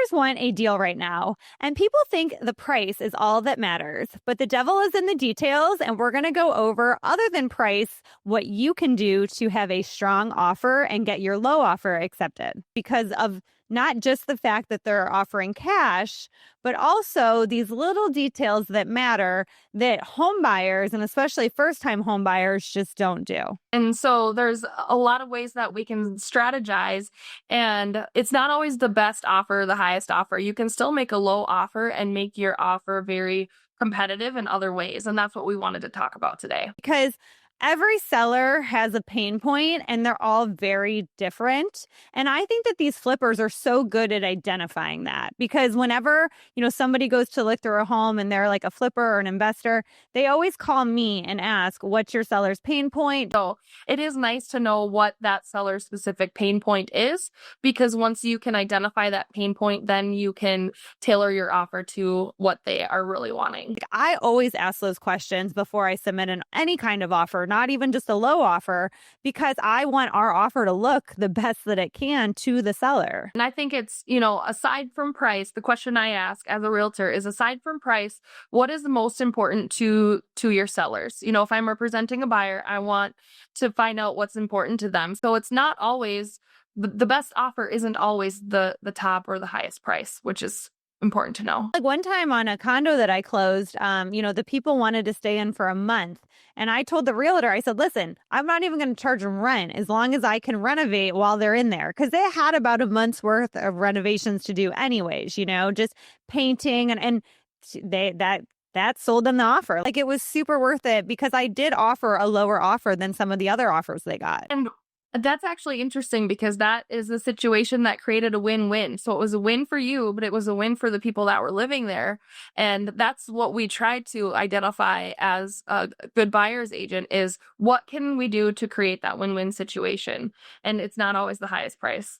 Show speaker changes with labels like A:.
A: Buyers want a deal right now, and people think the price is all that matters. But the devil is in the details, and we're going to go over, other than price, what you can do to have a strong offer and get your low offer accepted because of not just the fact that they're offering cash, but also these little details that matter that home buyers, and especially first-time home buyers, just don't do.
B: And so there's a lot of ways that we can strategize, and it's not always the best offer, the highest offer. You can still make a low offer and make your offer very competitive in other ways. And that's what we wanted to talk about today.
A: Because every seller has a pain point and they're all very different. And I think that these flippers are so good at identifying that because whenever, somebody goes to look through a home and they're like a flipper or an investor, they always call me and ask, what's your seller's pain point?
B: So it is nice to know what that seller's specific pain point is, because once you can identify that pain point, then you can tailor your offer to what they are really wanting.
A: I always ask those questions before I submit any kind of offer, not even just a low offer, because I want our offer to look the best that it can to the seller.
B: And I think it's, aside from price, the question I ask as a realtor is, aside from price, what is the most important to your sellers? If I'm representing a buyer, I want to find out what's important to them. So it's not always, the best offer isn't always the top or the highest price, which is important to know.
A: Like one time on a condo that I closed, the people wanted to stay in for a month. And I told the realtor, I said, listen, I'm not even going to charge them rent as long as I can renovate while they're in there. Because they had about a month's worth of renovations to do anyways, just painting. And that sold them the offer. Like it was super worth it because I did offer a lower offer than some of the other offers they got.
B: And that's actually interesting because that is a situation that created a win-win. So it was a win for you, but it was a win for the people that were living there. And that's what we tried to identify as a good buyer's agent is what can we do to create that win-win situation? And it's not always the highest price.